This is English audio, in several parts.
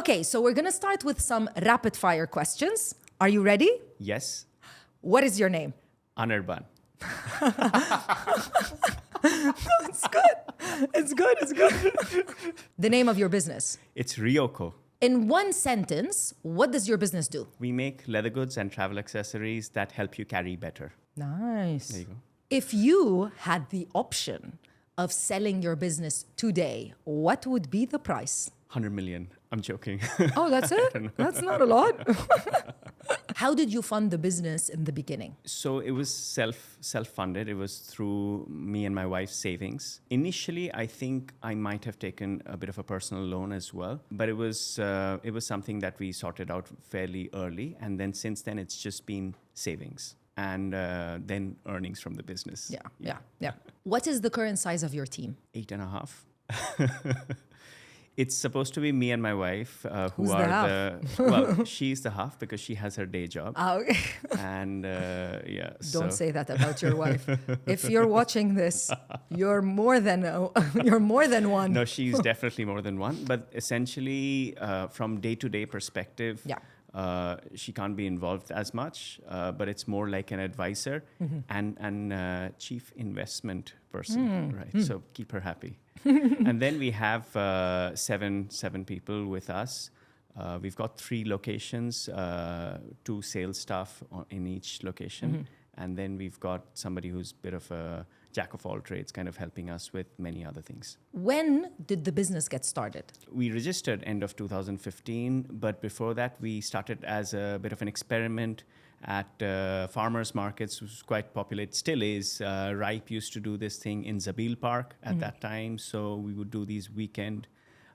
Okay, so we're going to start with some rapid fire questions. Are you ready? Yes, What is your name? Anirban. It's good. It's good. It's good. The name of your business. It's Ryoko. In one sentence, what does your business do? We make leather goods and travel accessories that help you carry better. Nice. There you go. If you had the option of selling your business today, what would be the price? 100 million. I'm joking. Oh, that's it? That's not a lot. How did you fund the business in the beginning? So it was self-funded. It was through me and my wife's savings. Initially, I think I might have taken a bit of a personal loan as well, but it was something that we sorted out fairly early, and then since then it's just been savings and then earnings from the business. Yeah. What is the current size of your team? 8.5. It's supposed to be me and my wife who Who's are the half? well, she's the half because she has her day job. Okay. And yeah. Don't say that about your wife. If you're watching this, you're more than one. No, she's definitely more than one. But essentially, from day-to-day perspective, she can't be involved as much. But it's more like an advisor and chief investment person, right? So keep her happy. And then we have seven people with us. We've got 3 locations, 2 sales staff in each location. And then we've got somebody who's a bit of a jack of all trades, kind of helping us with many other things. When did the business get started? We registered end of 2015, but before that, we started as a bit of an experiment at farmers markets, which was quite popular. It still is. Ripe used to do this thing in Zabil Park at that time. So we would do these weekend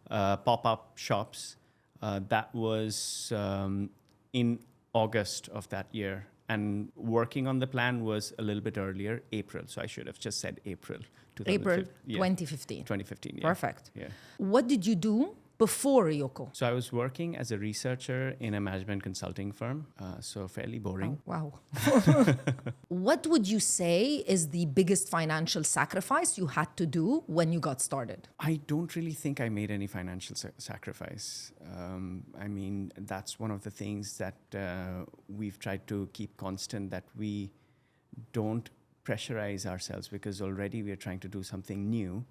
pop-up shops. That was in August of that year. And working on the plan was a little bit earlier, April. So I should have just said April 2015. 2015, yeah. Perfect. Yeah. What did you do before Ryoko? So I was working as a researcher in a management consulting firm, so fairly boring. Oh, wow. What would you say is the biggest financial sacrifice you had to do when you got started? I don't really think I made any financial sacrifice. I mean, that's one of the things that we've tried to keep constant, that we don't pressurize ourselves because already we're trying to do something new,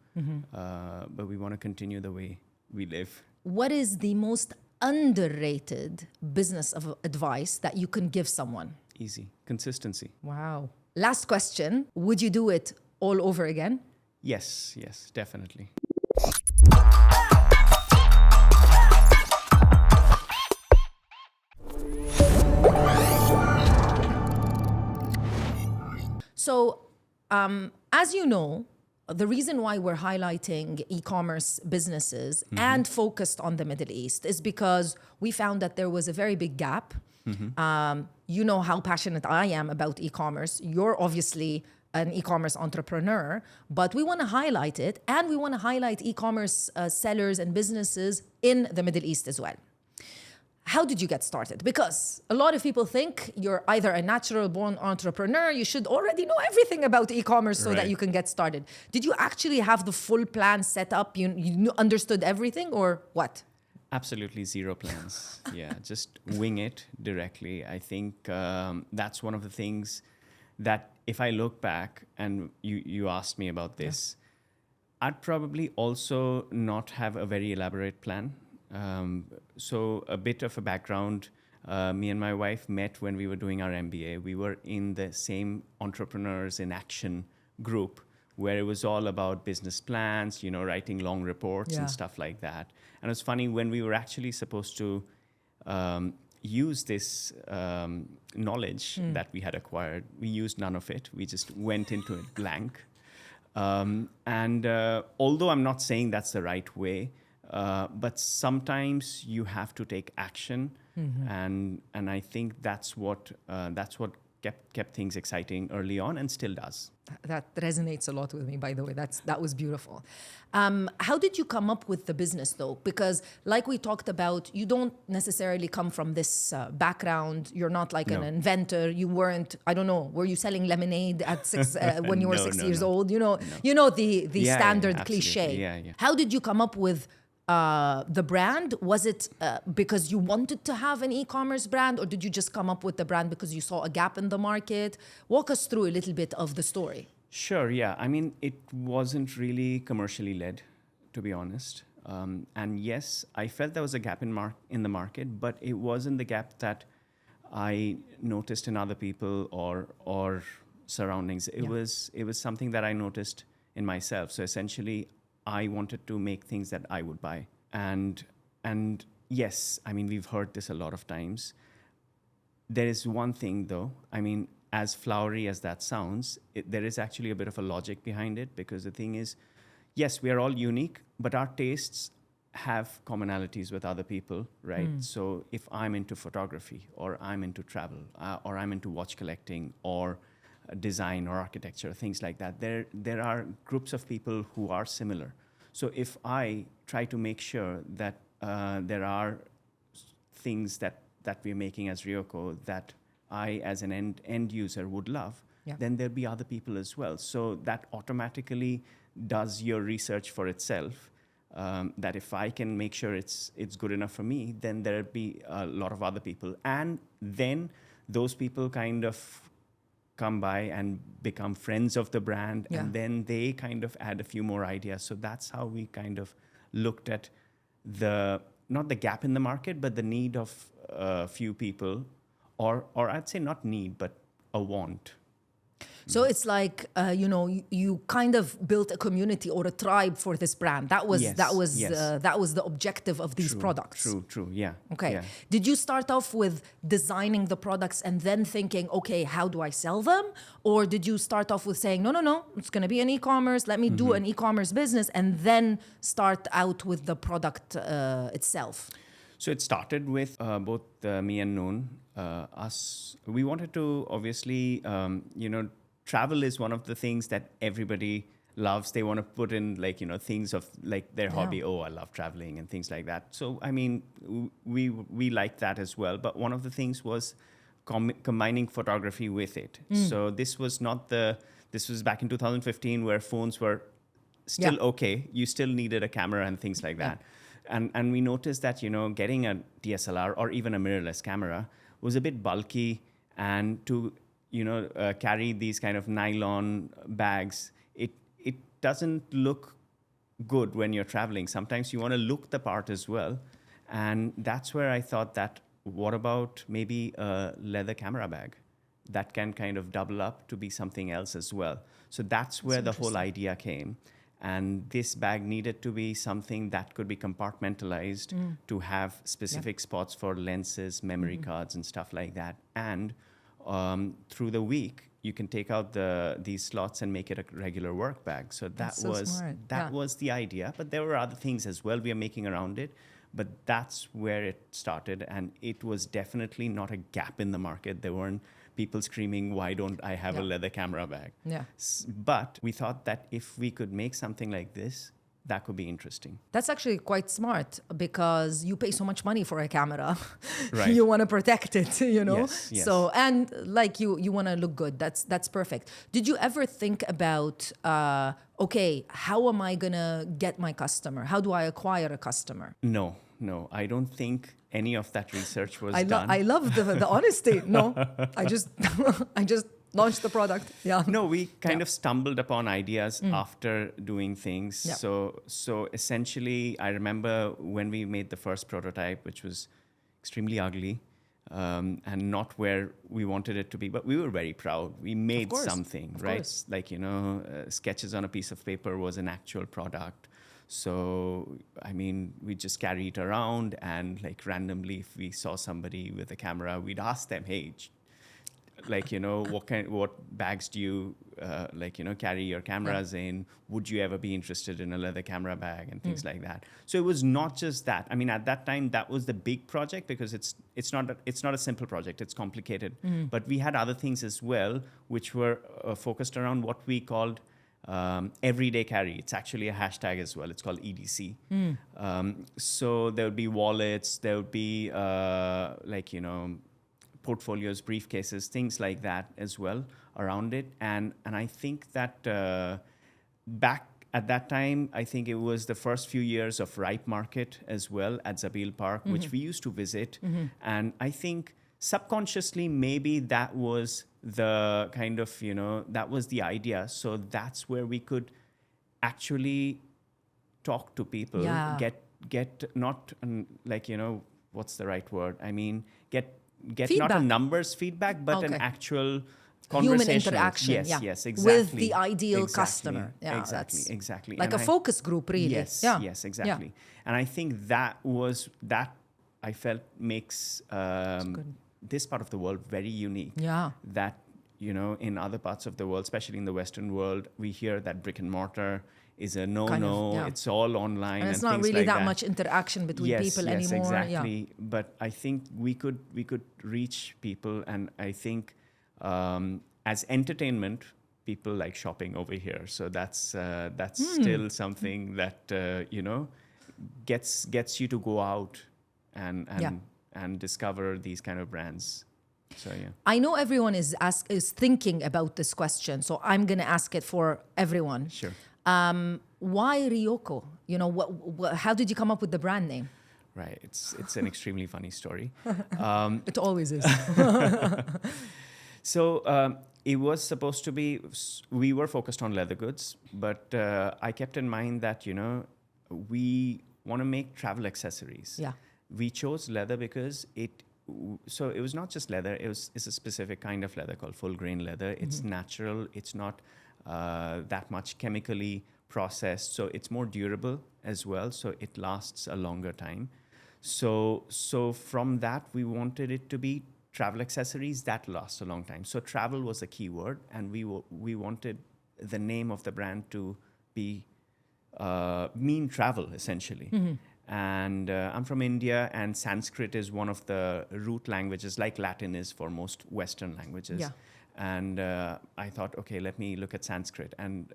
but we want to continue the way we live. What is the most underrated business of advice that you can give someone? Easy. Consistency. Wow. Last question. Would you do it all over again? Yes, definitely. So, as you know, the reason why we're highlighting e-commerce businesses and focused on the Middle East is because we found that there was a very big gap. You know how passionate I am about e-commerce. You're obviously an e-commerce entrepreneur, but we want to highlight it, and we want to highlight e-commerce sellers and businesses in the Middle East as well. How did you get started? Because a lot of people think you're either a natural born entrepreneur, you should already know everything about e-commerce so that you can get started. Did you actually have the full plan set up? You understood everything, or what? Absolutely zero plans. Yeah, just wing it directly. I think that's one of the things that if I look back and you asked me about this, I'd probably also not have a very elaborate plan. So a bit of a background, me and my wife met when we were doing our MBA. We were in the same Entrepreneurs in Action group where it was all about business plans, writing long reports and stuff like that. And it's funny, when we were actually supposed to use this knowledge that we had acquired, we used none of it. We just went into it blank. And although I'm not saying that's the right way, but sometimes you have to take action, and I think that's what kept things exciting early on and still does. That resonates a lot with me, by the way. That was beautiful. How did you come up with the business, though? Because like we talked about, you don't necessarily come from this background. You're not like an inventor. You weren't, I don't know, were you selling lemonade at when you were 6 years old? You know the standard cliche. Yeah. How did you come up with the brand? Was it because you wanted to have an e-commerce brand, or did you just come up with the brand because you saw a gap in the market? Walk us through a little bit of the story. Sure, yeah. I mean, it wasn't really commercially led, to be honest. And yes, I felt there was a gap in the market, but it wasn't the gap that I noticed in other people or surroundings. It was something that I noticed in myself. So essentially, I wanted to make things that I would buy. And yes, I mean, we've heard this a lot of times. There is one thing though, I mean, as flowery as that sounds, there is actually a bit of a logic behind it, because the thing is, yes, we are all unique, but our tastes have commonalities with other people, right? So if I'm into photography, or I'm into travel, or I'm into watch collecting, or design or architecture, things like that, there are groups of people who are similar. So if I try to make sure that there are things that we're making as Ryoko that I, as an end user, would love, then there'll be other people as well. So that automatically does your research for itself. That if I can make sure it's good enough for me, then there'll be a lot of other people, and then those people kind of come by and become friends of the brand, and then they kind of add a few more ideas. So that's how we kind of looked at not the gap in the market, but the need of a few people, or I'd say not need, but a want. So it's like you kind of built a community or a tribe for this brand. That was the objective of these products. True, yeah. Okay. Yeah. Did you start off with designing the products and then thinking, okay, how do I sell them? Or did you start off with saying, no, it's going to be an e-commerce. Let me do an e-commerce business, and then start out with the product itself? So it started with both me and Noon. We wanted to obviously, travel is one of the things that everybody loves. They want to put in things of like their hobby. Oh, I love traveling and things like that. So, I mean, we like that as well. But one of the things was combining photography with it. So this was back in 2015 where phones were still okay. You still needed a camera and things like that. And we noticed that, getting a DSLR or even a mirrorless camera was a bit bulky, and to carry these kind of nylon bags, it doesn't look good when you're traveling. Sometimes you want to look the part as well. And that's where I thought that, what about maybe a leather camera bag that can kind of double up to be something else as well? So that's where the whole idea came. And this bag needed to be something that could be compartmentalized to have specific spots for lenses, memory cards, and stuff like that. And through the week, you can take out these slots and make it a regular work bag. So that was the idea. But there were other things as well we are making around it. But that's where it started. And it was definitely not a gap in the market. There weren't people screaming, why don't I have a leather camera bag? Yeah. But we thought that if we could make something like this, that could be interesting. That's actually quite smart, because you pay so much money for a camera. Right. You want to protect it, Yes. So, and like you want to look good. That's perfect. Did you ever think about, okay, how am I going to get my customer? How do I acquire a customer? No, I don't think any of that research was done. I love the honesty. No, I just launched the product. Yeah. No, we kind of stumbled upon ideas after doing things. Yeah. So essentially, I remember when we made the first prototype, which was extremely ugly and not where we wanted it to be, but we were very proud. We made something, right? Like, sketches on a piece of paper was an actual product. So, I mean, we just carry it around, and like randomly, if we saw somebody with a camera, we'd ask them, hey, what bags do you carry your cameras in? Would you ever be interested in a leather camera bag and things like that? So it was not just that. I mean, at that time, that was the big project, because it's not a simple project. It's complicated. But we had other things as well, which were focused around what we called everyday carry. It's actually a hashtag as well. It's called EDC. So there would be wallets. There would be portfolios, briefcases, things like that as well around it. And I think that back At that time, I think it was the first few years of Ripe Market as well at Zabil Park, which we used to visit. And I think subconsciously, maybe that was the kind of, that was the idea. So that's where we could actually talk to people, Yeah. get not like, what's the right word? I mean, get not Feedback. a numbers feedback, but an Okay. actual Human conversational. interaction, Yes, exactly. with the ideal Exactly, customer. Yeah, that's exactly. like And a focus group, really. Yes, Yeah. yes, exactly. And I think that I felt makes this part of the world very unique. Yeah. That, in other parts of the world, especially in the Western world, we hear that brick and mortar is a no-no. Kind of, yeah. It's all online, And it's and not things really like that much interaction between people yes, anymore. exactly. Yeah. But I think we could reach people, and I think as entertainment, people like shopping over here. So that's still something that gets you to go out and discover these kind of brands. So yeah. I know everyone is thinking about this question, so I'm going to ask it for everyone. Sure. Why Ryoko? How did you come up with the brand name? Right. It's an extremely funny story. It always is. So it was supposed to be, we were focused on leather goods, but I kept in mind that, we want to make travel accessories. Yeah. We chose leather because so it was not just leather, it's a specific kind of leather called full grain leather. It's natural, it's not that much chemically processed, so it's more durable as well, so it lasts a longer time. So from that, we wanted it to be travel accessories that last a long time. So travel was a key word, and we wanted the name of the brand to be mean travel, essentially. And I'm from India, and Sanskrit is one of the root languages, like Latin is for most Western languages. Yeah. And I thought, okay, let me look at Sanskrit. And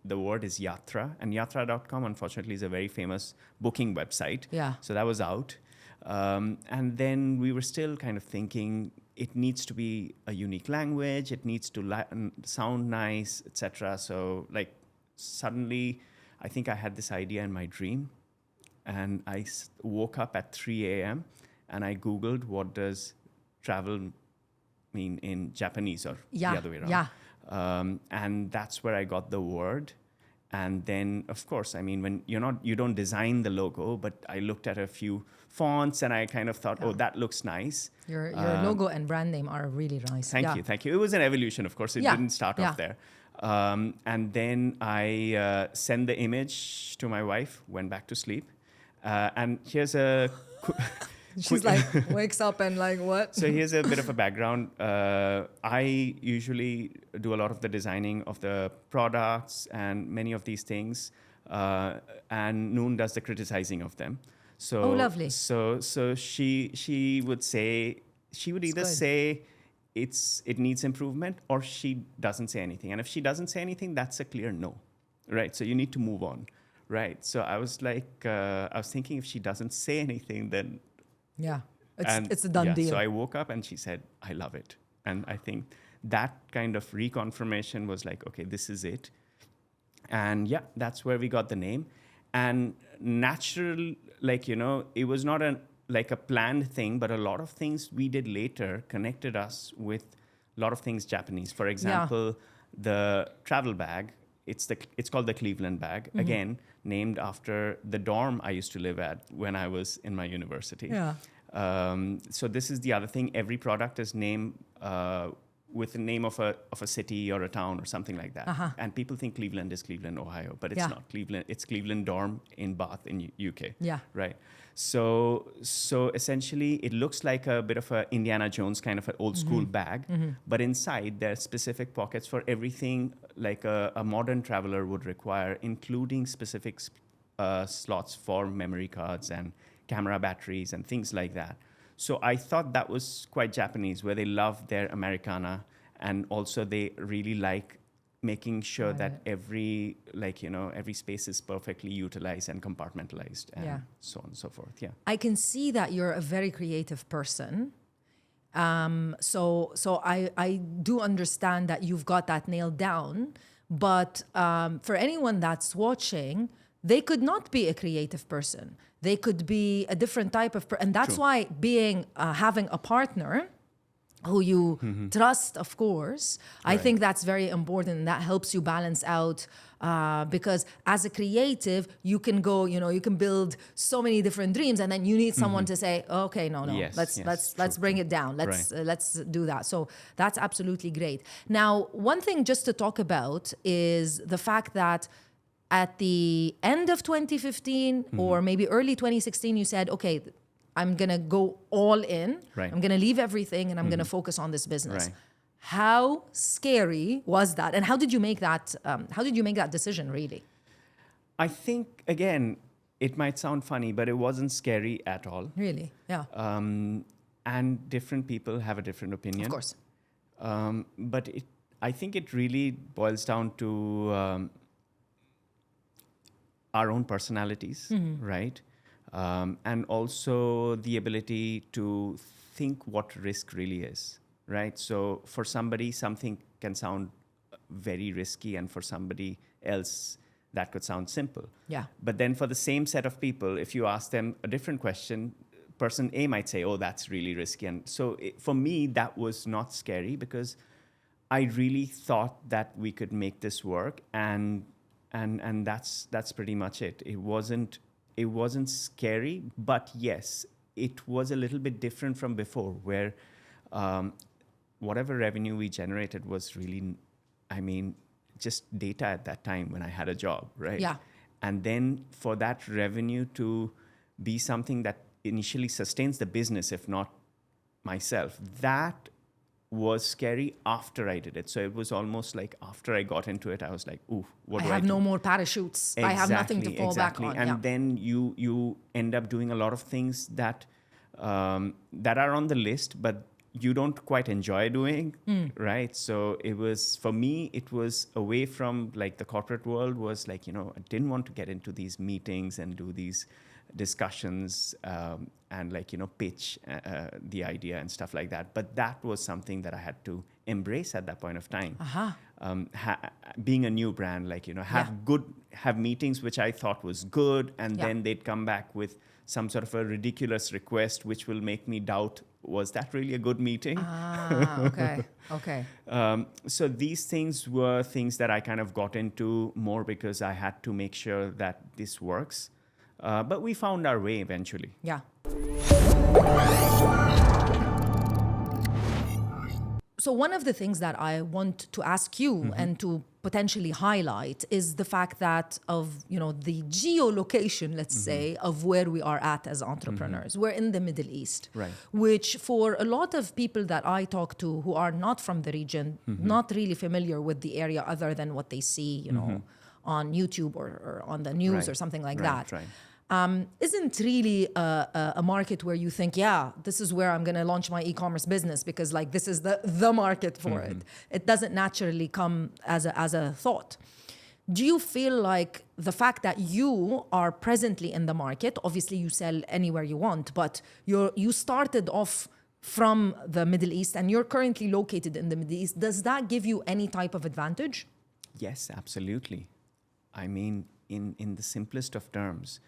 the word is yatra. And yatra.com, unfortunately, is a very famous booking website. Yeah. So that was out. And then we were still kind of thinking it needs to be a unique language. It needs to sound nice, etc. So like suddenly, I think I had this idea in my dream. And I woke up at 3 a.m. and I Googled what does travel mean in Japanese, or the other way around. Yeah. And that's where I got the word. And then, of course, I mean, when you don't design the logo, but I looked at a few fonts and I kind of thought, oh, that looks nice. Your logo and brand name are really nice. Thank you. It was an evolution, of course. It didn't start off there. And then I sent the image to my wife, went back to sleep. And here's a... She's like, wakes up and like, what? So here's a bit of a background. I usually do a lot of the designing of the products and many of these things. And Noon does the criticizing of them. So, oh, lovely. So she would say, she would either say it needs improvement, or she doesn't say anything. And if she doesn't say anything, that's a clear no, right? So you need to move on. Right. So I was like, I was thinking if she doesn't say anything, then... Yeah, it's a done deal. So I woke up and she said, I love it. And I think that kind of reconfirmation was like, okay, this is it. And yeah, that's where we got the name. And natural, like, it was not a planned thing, but a lot of things we did later connected us with a lot of things Japanese. For example, the travel bag, it's called the Cleveland bag, again, named after the dorm I used to live at when I was in my university. Yeah. So this is the other thing. Every product is named with the name of a city or a town or something like that. And people think Cleveland is Cleveland, Ohio, but it's not Cleveland. It's Cleveland Dorm in Bath in UK. Yeah. Right. So essentially, it looks like a bit of a Indiana Jones kind of an old school bag, but inside there's specific pockets for everything like a modern traveler would require, including specific slots for memory cards and camera batteries and things like that. So I thought that was quite Japanese, where they love their Americana, and also they really like making sure that every space is perfectly utilized and compartmentalized, and so on and so forth. Yeah. I can see that you're a very creative person. So I do understand that you've got that nailed down, But for anyone that's watching, they could not be a creative person. They could be a different type of and that's True. why being having a partner who you trust, of course, I Right. think that's very important. That helps you balance out because as a creative, you can go, you can build so many different dreams, and then you need someone to say, okay, no, Yes, let's yes, let's true, bring true. it down. Right. Let's do that. So that's absolutely great. Now, one thing just to talk about is the fact that at the end of 2015 or maybe early 2016, you said, okay, I'm going to go all in. Right. I'm going to leave everything and I'm going to focus on this business. Right. How scary was that? And how did you make that? How did you make that decision, really? I think, again, it might sound funny, but it wasn't scary at all. Really? Yeah. And different people have a different opinion. Of course. But I think it really boils down to our own personalities, right? And also the ability to think what risk really is, right? So for somebody, something can sound very risky, and for somebody else, that could sound simple. Yeah. But then for the same set of people, if you ask them a different question, person A might say, oh, that's really risky. And so for me, that was not scary because I really thought that we could make this work. And that's pretty much it. It wasn't scary, but yes, it was a little bit different from before, where whatever revenue we generated was really, just data at that time when I had a job, right? Yeah. And then for that revenue to be something that initially sustains the business, if not myself, that was scary after I did it. So it was almost like after I got into it, I was like, ooh, what do I do? I have no more parachutes. I have nothing to fall back on. And Yeah. then you end up doing a lot of things that that are on the list, but you don't quite enjoy doing, right? So it was, for me, it was away from like the corporate world, was like, I didn't want to get into these meetings and do these discussions and like, pitch the idea and stuff like that. But that was something that I had to embrace at that point of time. Being a new brand, like, have meetings which I thought was good, and then they'd come back with some sort of a ridiculous request, which will make me doubt, was that really a good meeting? Okay. So these things were things that I kind of got into more because I had to make sure that this works. But we found our way eventually. Yeah. So one of the things that I want to ask you and to potentially highlight is the fact that of, the geolocation, let's say, of where we are at as entrepreneurs. We're in the Middle East, Right. which for a lot of people that I talk to who are not from the region, not really familiar with the area other than what they see, on YouTube or on the news Right. or something like Right, that. right. Isn't really a market where you think, yeah, this is where I'm going to launch my e-commerce business because like this is the market for it. It doesn't naturally come as a thought. Do you feel like the fact that you are presently in the market, obviously you sell anywhere you want, but you started off from the Middle East and you're currently located in the Middle East, does that give you any type of advantage? Yes, absolutely. I mean, in the simplest of terms,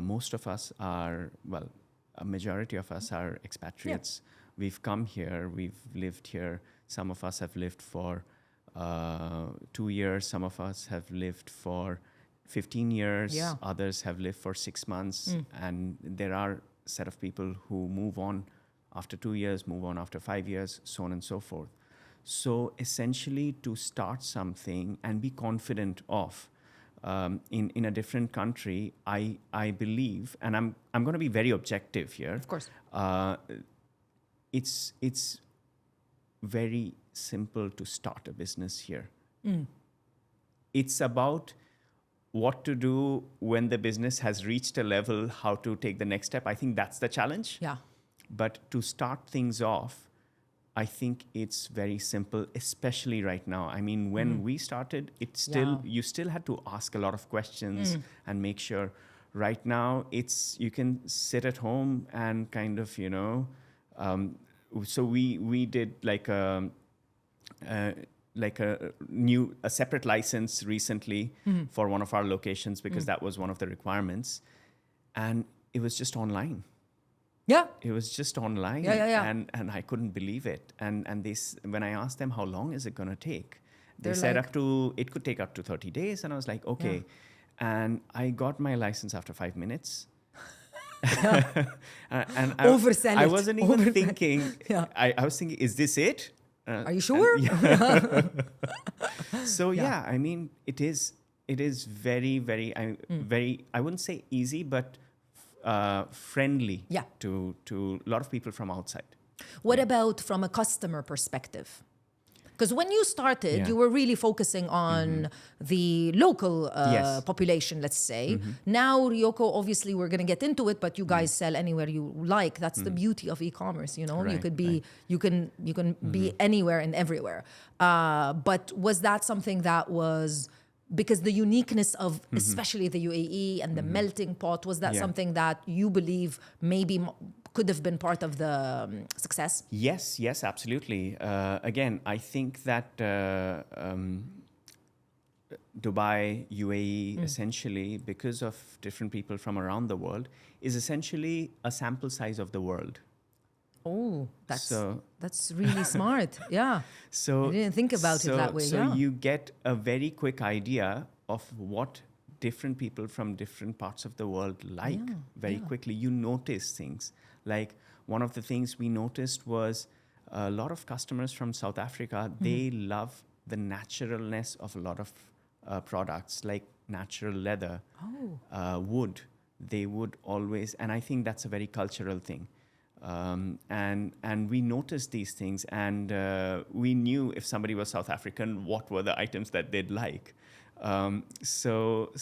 most of us are, well, a majority of us are expatriates. We've come here, we've lived here. Some of us have lived for 2 years. Some of us have lived for 15 years. Yeah. Others have lived for 6 months. And there are a set of people who move on after 2 years, move on after 5 years, so on and so forth. So essentially, to start something and be confident of in a different country, I believe, and I'm going to be very objective here. Of course. It's very simple to start a business here. It's about what to do when the business has reached a level, how to take the next step. I think that's the challenge. Yeah. But to start things off, I think it's very simple, especially right now. I mean, when we started, you still had to ask a lot of questions and make sure. Right now, you can sit at home and kind of, so we did like like a separate license recently for one of our locations because that was one of the requirements, and it was just online. Yeah. It was just online, Yeah. and I couldn't believe it. And when I asked them how long is it going to take, they They're said like- it could take up to 30 days, and I was like, okay. And I got my license after 5 minutes. and Oversell I it. wasn't even thinking. Yeah. I was thinking, is this it? Are you sure? So I mean, it is very, very, very. I wouldn't say easy, but friendly. Yeah. To a lot of people from outside. What about from a customer perspective? Because when you started, you were really focusing on the local Yes. population, let's say. Now, Ryoko, obviously, we're going to get into it, but you guys sell anywhere you like. That's the beauty of e-commerce, you know. You Right, could be, you can be anywhere and everywhere. But was that something that was because the uniqueness of especially the UAE and the melting pot, was that something that you believe maybe could have been part of the success? Yes, absolutely. Again, I think that Dubai, UAE, essentially, because of different people from around the world, is essentially a sample size of the world. Oh, So- that's really smart. Yeah. So I didn't think about it that way. So Yeah. you get a very quick idea of what different people from different parts of the world like very quickly. You notice things. Like one of the things we noticed was a lot of customers from South Africa, they love the naturalness of a lot of products like natural leather, wood. They would always, and I think that's a very cultural thing. And we noticed these things, and we knew if somebody was South African, what were the items that they'd like. So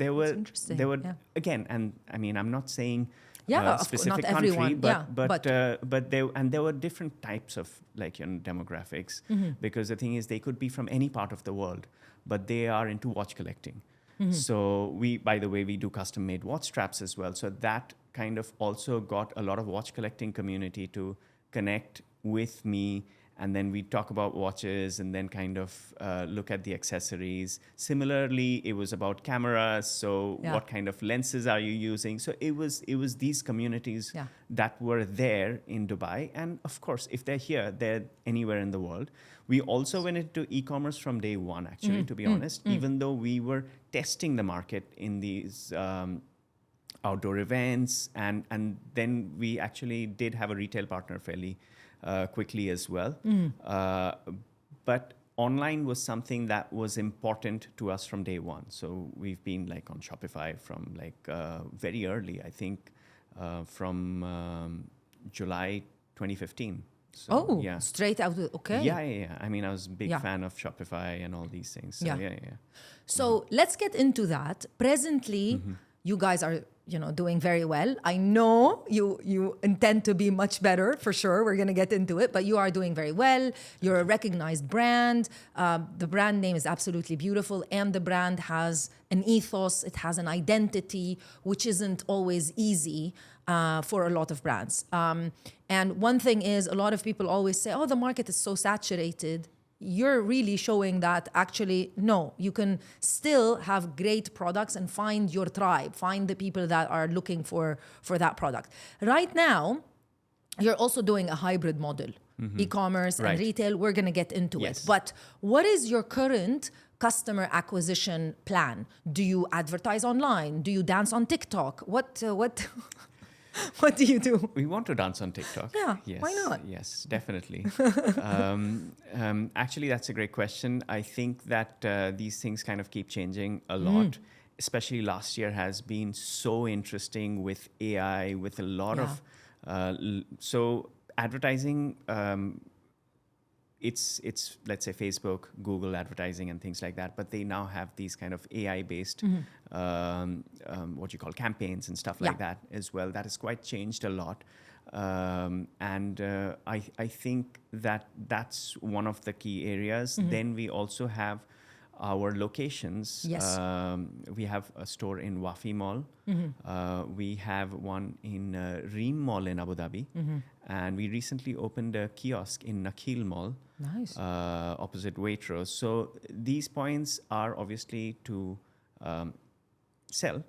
there were interesting, yeah. again, and I mean, I'm not saying Yeah, of course, specific not country, everyone, but there were different types of demographics, because the thing is they could be from any part of the world, but they are into watch collecting. So by the way, we do custom made watch straps as well. So that kind of also got a lot of watch collecting community to connect with me. And then we talk about watches and then kind of look at the accessories. Similarly, it was about cameras. So what kind of lenses are you using? So it was these communities that were there in Dubai. And of course, if they're here, they're anywhere in the world. We also went into e-commerce from day one, actually, to be honest, even though we were testing the market in these outdoor events. And then we actually did have a retail partner fairly quickly as well. But online was something that was important to us from day one. So we've been like on Shopify from like very early, I think from July 2015. So, straight out of, okay. Yeah. I mean, I was a big fan of Shopify and all these things. So, yeah. So let's get into that. Presently, you guys are, doing very well. I know you intend to be much better, for sure. We're going to get into it, but you are doing very well. You're a recognized brand. The brand name is absolutely beautiful, and the brand has an ethos. It has an identity, which isn't always easy for a lot of brands. And one thing is, a lot of people always say, oh, the market is so saturated. You're really showing that actually, no, you can still have great products and find your tribe, find the people that are looking for that product. Right now, you're also doing a hybrid model, e-commerce and retail. We're going to get into it. But what is your current customer acquisition plan? Do you advertise online? Do you dance on TikTok? What do you do? We want to dance on TikTok. Yeah, yes, why not? Yes, definitely. Actually, that's a great question. I think that these things kind of keep changing a lot. Especially last year has been so interesting with AI, with a lot of... so advertising, it's let's say Facebook, Google advertising and things like that, but they now have these kind of AI-based what you call campaigns and stuff like that as well. That has quite changed a lot. And I think that that's one of the key areas. Then we also have our locations. Yes. We have a store in Wafi Mall. We have one in Reem Mall in Abu Dhabi. And we recently opened a kiosk in Nakheel Mall. Nice. Opposite Waitrose. So these points are obviously to sell.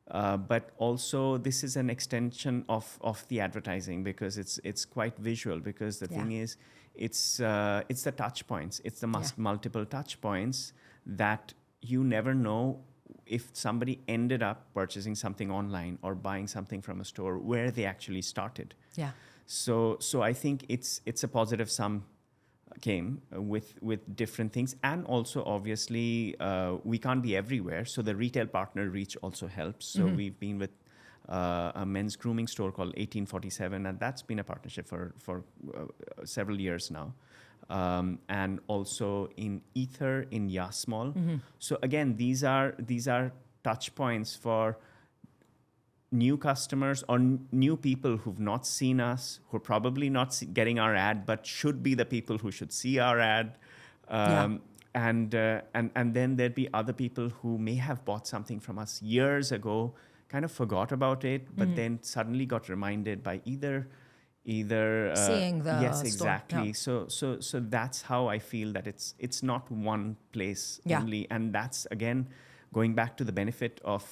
But also this is an extension of the advertising because it's quite visual because the thing is it's the touch points. It's the multiple touch points that you never know if somebody ended up purchasing something online or buying something from a store where they actually started. Yeah. So I think it's a positive sum game with different things, and also obviously we can't be everywhere, so the retail partner reach also helps. So we've been with a men's grooming store called 1847, and that's been a partnership for several years now. And also in Ether in Yas Mall. So again, these are touch points for new customers or new people who've not seen us, who are probably not getting our ad, but should be the people who should see our ad. And then there'd be other people who may have bought something from us years ago, kind of forgot about it, but then suddenly got reminded by either seeing the yes, store. exactly. Yeah. So that's how I feel that it's not one place only, and that's again going back to the benefit of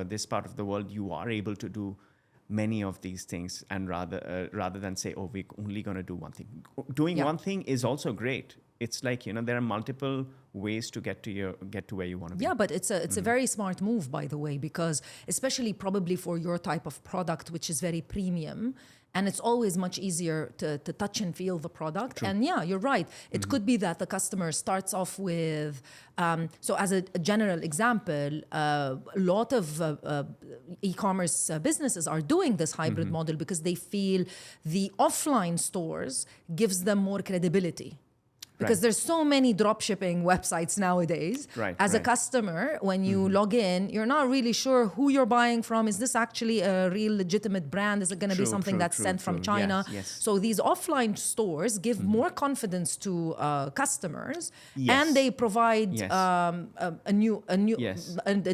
this part of the world. You are able to do many of these things, and rather than say, oh, we're only going to do one thing. Doing one thing is also great. It's like, there are multiple ways to get to where you want to be. Yeah, but it's a very smart move, by the way, because especially probably for your type of product, which is very premium, and it's always much easier to touch and feel the product. True. And yeah, you're right. It could be that the customer starts off with, so as a general example, a lot of e-commerce businesses are doing this hybrid model because they feel the offline stores gives them more credibility. Because there's so many dropshipping websites nowadays. As a customer, when you log in, you're not really sure who you're buying from. Is this actually a real legitimate brand? Is it going to be something that's sent from China? Yes. So these offline stores give more confidence to customers, and they provide a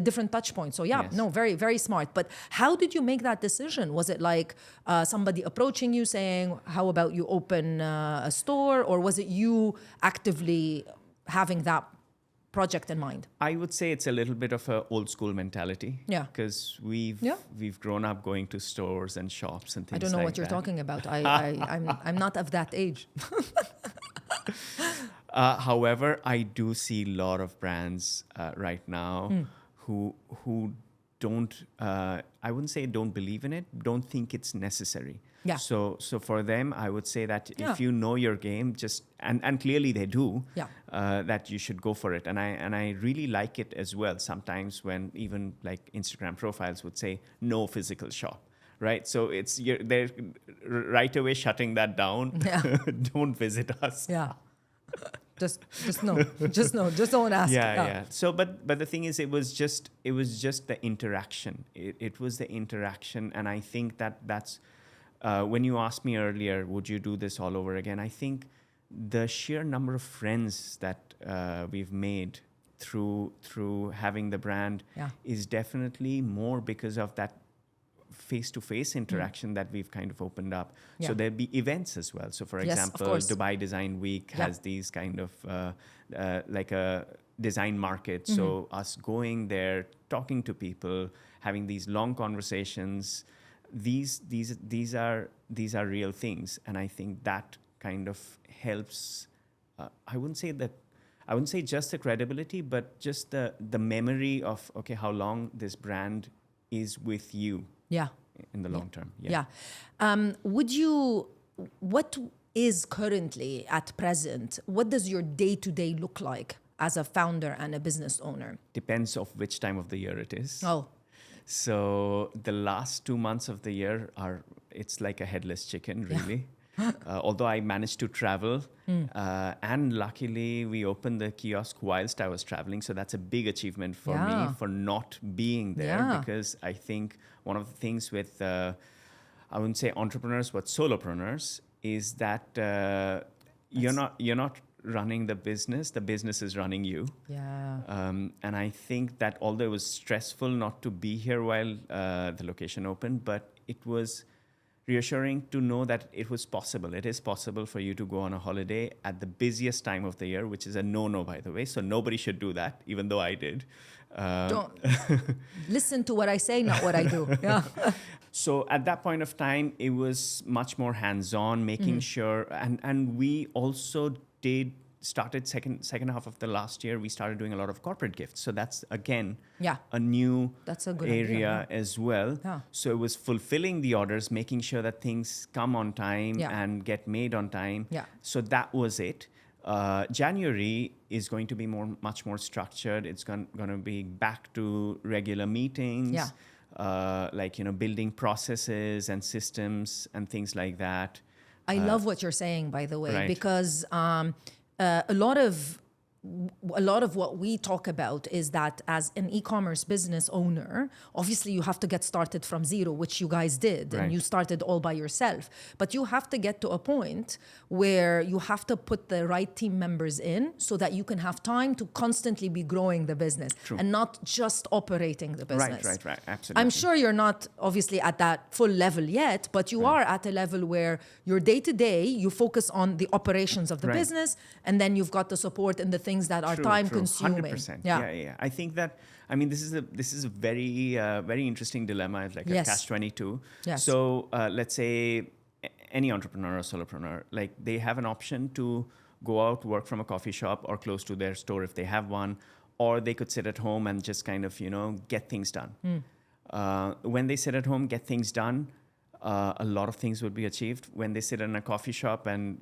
different touch point. So very, very smart. But how did you make that decision? Was it like somebody approaching you saying, how about you open a store? Or was it you actively having that project in mind? I would say it's a little bit of an old school mentality. Yeah. Because we've grown up going to stores and shops and things like that. I don't know what you're talking about. I'm not of that age. However, I do see a lot of brands right now who don't, I wouldn't say don't believe in it, don't think it's necessary. Yeah. So for them, I would say that if you know your game, just and clearly they do, that you should go for it. And I really like it as well. Sometimes when even like Instagram profiles would say no physical shop, right? So they're right away shutting that down. Yeah. Don't visit us. Yeah. Just no. Just don't ask. Yeah. So, but the thing is, it was just the interaction. It was the interaction, and I think that's when you asked me earlier, would you do this all over again? I think the sheer number of friends that we've made through having the brand is definitely more because of that face-to-face interaction that we've kind of opened up. So there'll be events as well. So for example, Dubai Design Week has these kind of like a design market. So us going there, talking to people, having these long conversations, these are real things. And I think that kind of helps. I wouldn't say just the credibility, but just the memory of, okay, how long this brand is with you. Yeah. In the long term. Yeah. What is currently at present, what does your day-to-day look like as a founder and a business owner? Depends of which time of the year it is. Oh. So the last 2 months of the year it's like a headless chicken, really. Although I managed to travel, and luckily we opened the kiosk whilst I was traveling. So that's a big achievement for me for not being there, because I think one of the things with, I wouldn't say entrepreneurs, but solopreneurs, is that you're not running the business is running you. Yeah. And I think that although it was stressful not to be here while the location opened, but it was reassuring to know that it was possible. It is possible for you to go on a holiday at the busiest time of the year, which is a no-no, by the way. So nobody should do that, even though I did. Don't listen to what I say, not what I do. Yeah. So at that point of time, it was much more hands-on, making sure, and we also started second half of the last year, we started doing a lot of corporate gifts. So that's again a new That's a good area idea, as well. Yeah. So it was fulfilling the orders, making sure that things come on time Yeah. and get made on time. Yeah. So that was it. January is going to be much more structured. It's going to be back to regular meetings. Yeah. Building processes and systems and things like that. I love what you're saying, by the way, Right. because a lot of what we talk about is that as an e-commerce business owner, obviously you have to get started from zero, which you guys did, Right. and you started all by yourself. But you have to get to a point where you have to put the right team members in so that you can have time to constantly be growing the business and not just operating the business. Right. Absolutely. I'm sure you're not obviously at that full level yet, but you are at a level where your day-to-day, you focus on the operations of the Right. business, and then you've got the support and the things that are True, time-consuming. 100%. Yeah. I think that, this is a very very interesting dilemma. It's like Yes. a catch-22. Yes. So let's say any entrepreneur or solopreneur, like they have an option to go out, work from a coffee shop or close to their store if they have one, or they could sit at home and just kind of get things done. When they sit at home, get things done, a lot of things would be achieved. When they sit in a coffee shop and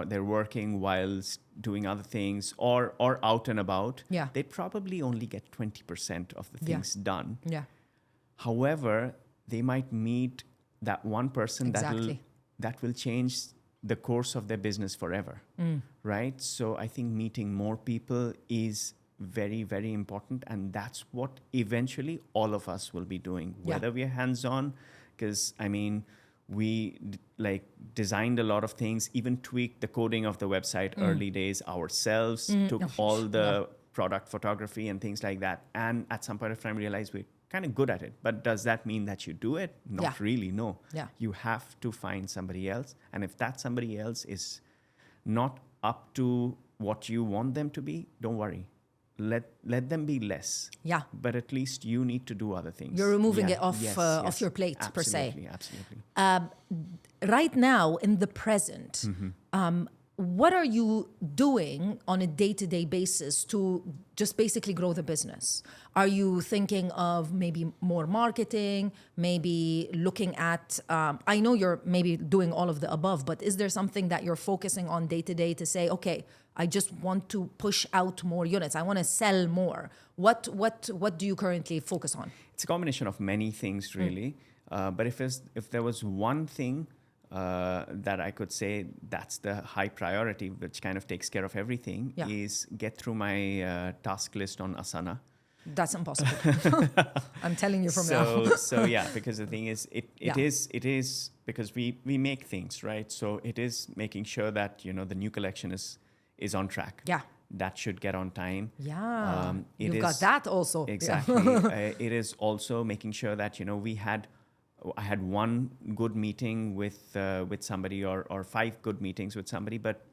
they're working whilst doing other things or out and about, they probably only get 20% of the things done. Yeah. However, they might meet that one person Exactly. that will change the course of their business forever, right? So I think meeting more people is very, very important, and that's what eventually all of us will be doing, whether we are hands-on, because we designed a lot of things, even tweaked the coding of the website early days ourselves, took all the product photography and things like that, and at some point of time realized we're kind of good at it. But does that mean that you do it? Not really, no. Yeah. You have to find somebody else, and if that somebody else is not up to what you want them to be, don't worry. Let them be less. Yeah. But at least you need to do other things. You're removing it off Yes. your plate, per se. Absolutely. Right now, in the present, what are you doing on a day-to-day basis to just basically grow the business? Are you thinking of maybe more marketing, maybe looking at, I know you're maybe doing all of the above, but is there something that you're focusing on day-to-day to say, okay, I just want to push out more units, I want to sell more? What do you currently focus on? It's a combination of many things, really. But if there was one thing that I could say that's the high priority, which kind of takes care of everything, is get through my task list on Asana. That's impossible. I'm telling you from now. So yeah, because the thing is, it is because we make things, right? So it is making sure that the new collection is on track. Yeah. That should get on time. Yeah. You've got that also. Exactly. It is also making sure that I had one good meeting with somebody or 5 good meetings with somebody, but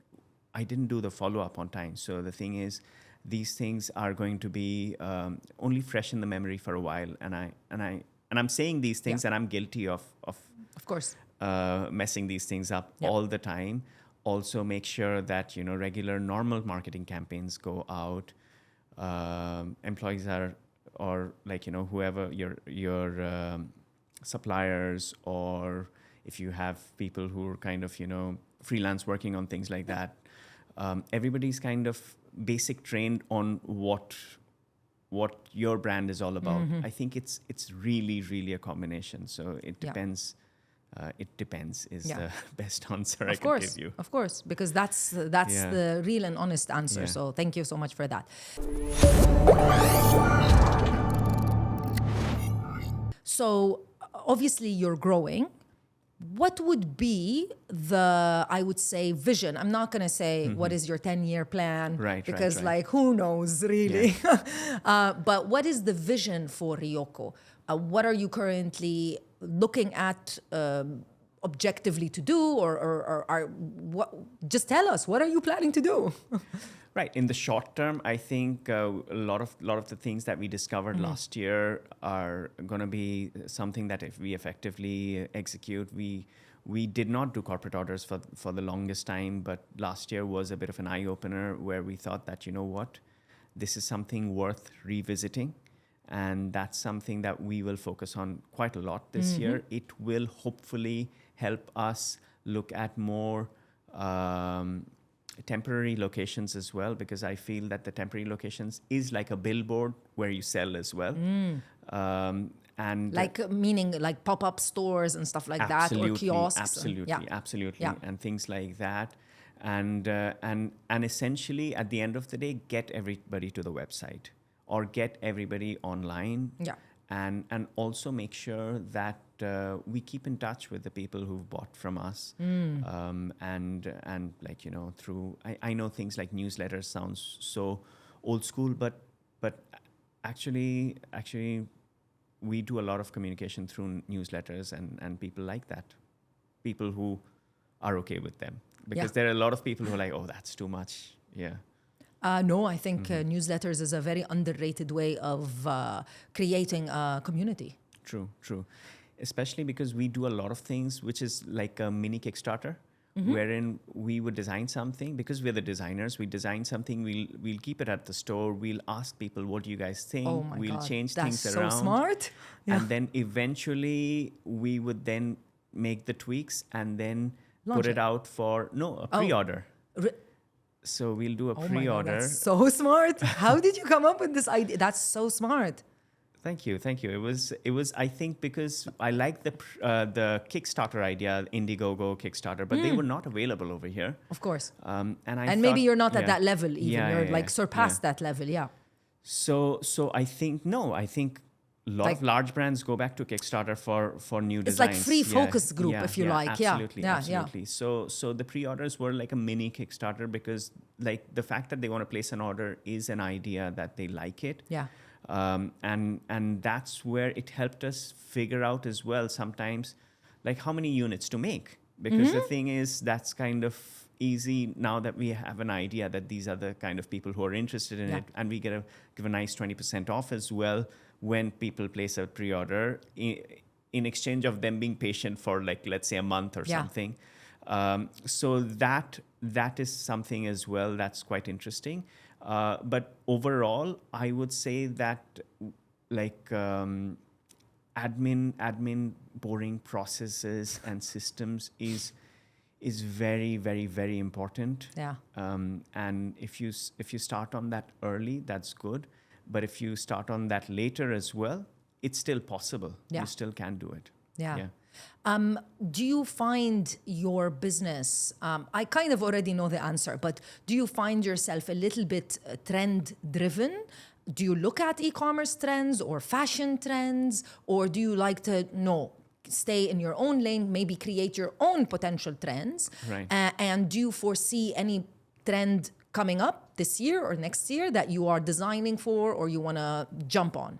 I didn't do the follow-up on time. So the thing is, these things are going to be only fresh in the memory for a while, and I'm saying these things, and I'm guilty of course, messing these things up all the time. Also, make sure that regular normal marketing campaigns go out. Employees or whoever your suppliers, or if you have people who are kind of freelance working on things like that, everybody's kind of basic trained on what your brand is all about. I think it's really a combination. So it depends. It depends is the best answer I can give you. Of course, because that's the real and honest answer. Yeah. So thank you so much for that. So obviously you're growing. what would be the, I would say, vision? I'm not going to say what is your 10-year plan, Right, because right. like, who knows really? But what is the vision for Ryoko? What are you currently looking at objectively to do, or what? Just tell us, what are you planning to do? Right. In the short term, I think a lot of the things that we discovered last year are going to be something that if we effectively execute, we did not do corporate orders for the longest time, but last year was a bit of an eye opener where we thought that, you know what, this is something worth revisiting. And that's something that we will focus on quite a lot this year. It will hopefully help us look at more temporary locations as well, because I feel that the temporary locations is like a billboard where you sell as well. And like meaning like pop-up stores and stuff like that, or kiosks. Absolutely, and things like that. And essentially, at the end of the day, get everybody to the website or get everybody online. And also make sure that we keep in touch with the people who've bought from us. And like, you know, through, I know things like newsletters sounds so old school, but actually we do a lot of communication through newsletters, and people like that. People who are okay with them. Because there are a lot of people who are like, oh, that's too much. No, I think newsletters is a very underrated way of creating a community. True. Especially because we do a lot of things, which is like a mini Kickstarter, wherein we would design something. Because we're the designers, we design something, we'll keep it at the store, we'll ask people, what do you guys think? Oh my we'll God, change that's things so around. smart. And then eventually we would then make the tweaks and then put it out for a pre-order. So we'll do a pre-order. Oh my God, that's so smart. How did you come up with this idea? That's so smart. Thank you. It was. I think because I like the Kickstarter idea, Indiegogo Kickstarter, but they were not available over here. Of course. And maybe you're not at that level even. You're like surpassed that level. So I think a lot of large brands go back to Kickstarter for new designs. It's like free focus group, if you like. Absolutely. So the pre-orders were like a mini Kickstarter, because like the fact that they want to place an order is an idea that they like it. And that's where it helped us figure out as well sometimes like how many units to make, because the thing is that's kind of easy now that we have an idea that these are the kind of people who are interested in it, and we give a nice 20% off as well when people place a pre-order in exchange of them being patient for like, let's say, a month or something. So that is something as well that's quite interesting. But overall, I would say that like admin boring processes and systems is very, very, very important. And if you start on that early, that's good. But if you start on that later as well, it's still possible. You still can do it. Do you find your business, I kind of already know the answer, but do you find yourself a little bit trend driven? Do you look at e-commerce trends or fashion trends, or do you like to stay in your own lane, maybe create your own potential trends? Right. And do you foresee any trend coming up this year or next year that you are designing for or you want to jump on?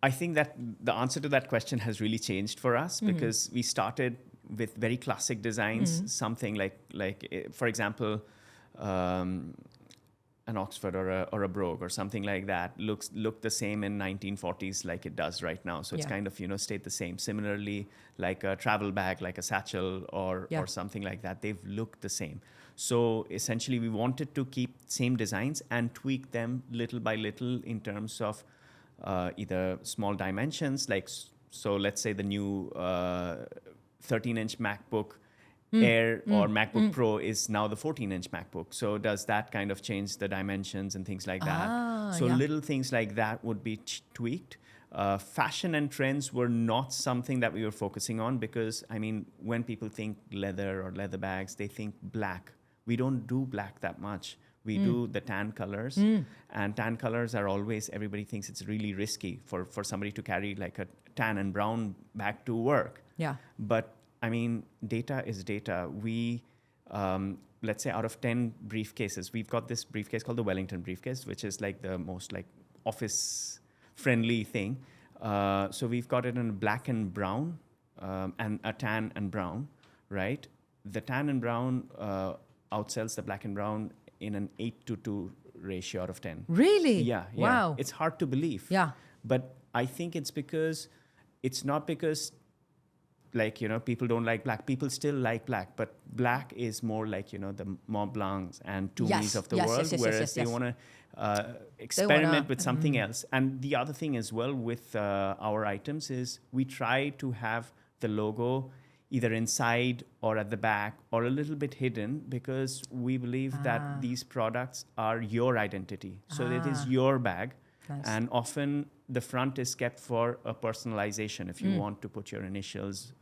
I think that the answer to that question has really changed for us, because we started with very classic designs, something like for example, an Oxford or a Brogue or something like that looked the same in 1940s like it does right now. So it's kind of stayed the same. Similarly, like a travel bag, like a satchel or something like that, they've looked the same. So essentially, we wanted to keep same designs and tweak them little by little in terms of either small dimensions, like so. Let's say the new 13-inch MacBook Air or MacBook Pro is now the 14-inch MacBook. So does that kind of change the dimensions and things like that? So little things like that would be tweaked. Fashion and trends were not something that we were focusing on, because I mean, when people think leather or leather bags, they think black. We don't do black that much. We do the tan colors, and tan colors are always, everybody thinks it's really risky for somebody to carry like a tan and brown bag to work. Yeah. But I mean, data is data. We, let's say out of 10 briefcases, we've got this briefcase called the Wellington briefcase, which is like the most like office friendly thing. So we've got it in black and brown, and a tan and brown, right? The tan and brown outsells the black and brown in an 8-to-2 ratio out of 10. Really? Yeah. Wow. It's hard to believe. Yeah. But I think it's not because like, people don't like black. People still like black, but black is more like, the Mont Blancs and Tumis of the world, whereas they want to experiment with something else. And the other thing as well with our items is we try to have the logo either inside or at the back or a little bit hidden, because we believe that these products are your identity. So it is your bag. Nice. And often the front is kept for a personalization if you want to put your initials.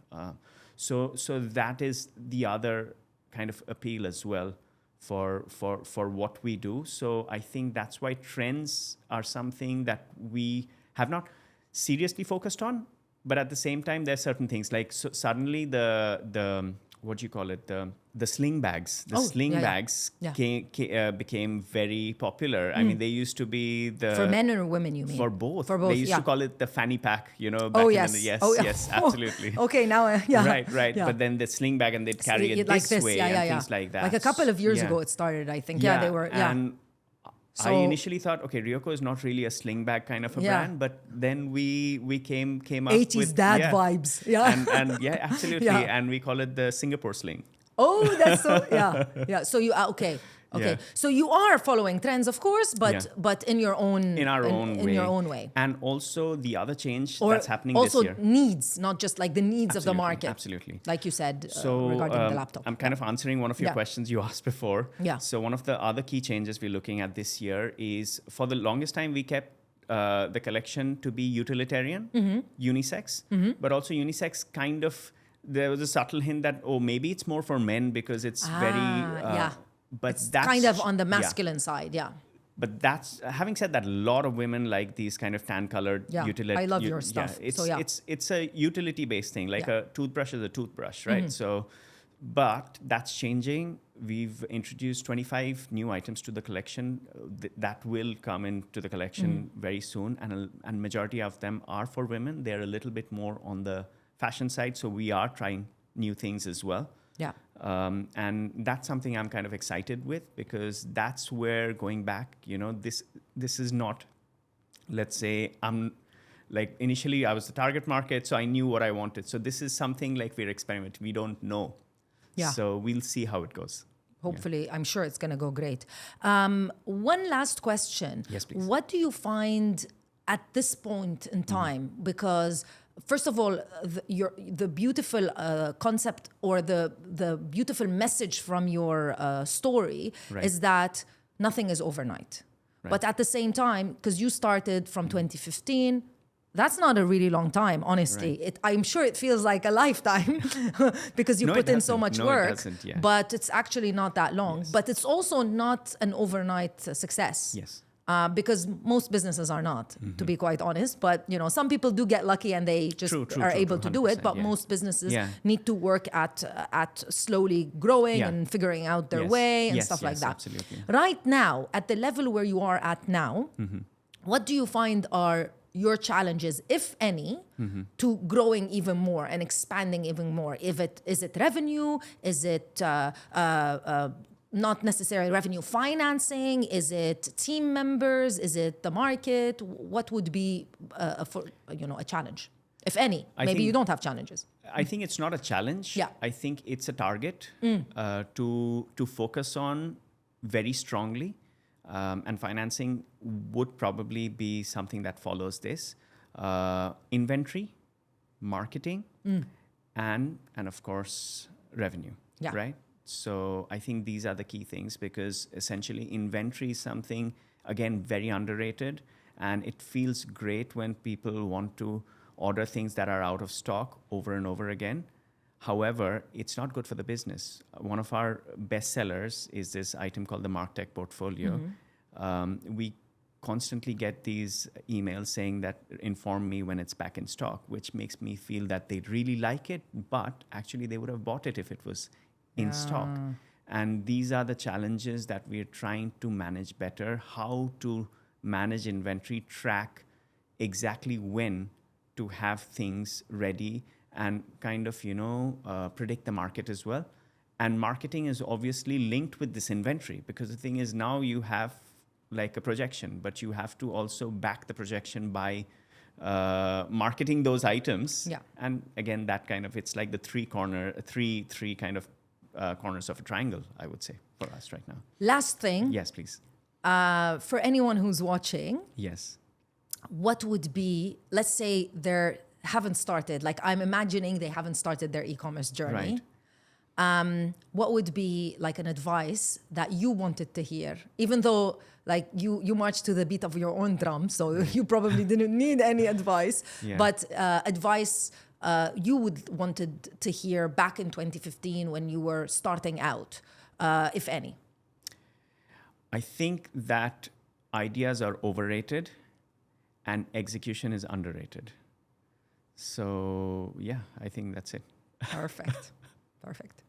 So that is the other kind of appeal as well for what we do. So I think that's why trends are something that we have not seriously focused on. But at the same time, there are certain things like suddenly the what do you call it? The sling bags. The sling bags became very popular. I mean, they used to be for men or women, you mean? For both. For both. They used to call it the fanny pack, back in the yes, absolutely. Okay, now Right. Yeah. But then the sling bag, and they'd carry it like this way and things like that. Like a couple of years ago, it started. I think. Yeah, they were. And I initially thought, okay, Ryoko is not really a sling bag kind of a brand, but then we came up 80s with dad vibes. Yeah. and yeah, absolutely. And we call it the Singapore sling. Oh, that's so yeah. So you okay. Yeah. So you are following trends, of course, but in your own your own way. And also the other change that's happening this year. Also needs, not just like the needs of the market. Absolutely. Like you said so, regarding the laptop. I'm kind of answering one of your questions you asked before. Yeah. So one of the other key changes we're looking at this year is, for the longest time we kept the collection to be utilitarian, unisex, but also unisex kind of, there was a subtle hint that, maybe it's more for men because it's but it's that's kind of on the masculine side, But that's, having said that, a lot of women like these kind of tan-colored utility. I love your stuff. It's a utility-based thing. Like a toothbrush is a toothbrush, right? So, but that's changing. We've introduced 25 new items to the collection that will come into the collection very soon, and majority of them are for women. They're a little bit more on the fashion side, so we are trying new things as well. Yeah. And that's something I'm kind of excited with, because that's where, going back, this is not, let's say, I'm like, initially I was the target market, so I knew what I wanted. So this is something like we're experimenting. We don't know. Yeah. So we'll see how it goes. Hopefully, I'm sure it's going to go great. One last question. Yes, please. What do you find at this point in time? Because first of all, the beautiful concept or the beautiful message from your story is that nothing is overnight. Right. But at the same time, because you started from 2015, that's not a really long time, honestly. Right. I'm sure it feels like a lifetime because you put in so much work. But it's actually not that long. Yes. But it's also not an overnight success. Yes. Because most businesses are not, to be quite honest. But some people do get lucky and they just are able to do it. But most businesses need to work at slowly growing and figuring out their way and stuff like that. Absolutely. Right now, at the level where you are at now, what do you find are your challenges, if any, to growing even more and expanding even more? Is it revenue? Is it not necessarily revenue financing? Is it team members? Is it the market? What would be a challenge, if any? Maybe you don't have challenges. I think it's not a challenge. Yeah. I think it's a target to focus on very strongly, and financing would probably be something that follows this. Inventory, marketing, and of course revenue. Yeah. Right. So I think these are the key things, because essentially inventory is something, again, very underrated, and it feels great when people want to order things that are out of stock over and over again. However, it's not good for the business. One of our best sellers is this item called the MarkTech portfolio. We constantly get these emails saying that inform me when it's back in stock, which makes me feel that they really like it, but actually they would have bought it if it was in stock. And these are the challenges that we're trying to manage better, how to manage inventory, track exactly when to have things ready, and kind of, predict the market as well. And marketing is obviously linked with this inventory, because the thing is, now you have like a projection, but you have to also back the projection by marketing those items. Yeah. And again, that kind of, it's like the three kind of corners of a triangle, I would say, for us right now. Last thing. Yes, please. For anyone who's watching, Yes. what would be, let's say they haven't started, like I'm imagining they haven't started their e-commerce journey. Right. What would be like an advice that you wanted to hear, even though like you marched to the beat of your own drum, so you probably didn't need any advice, Yeah. but advice you would wanted to hear back in 2015 when you were starting out, if any? I think that ideas are overrated and execution is underrated. So yeah, I think that's it. Perfect. Perfect.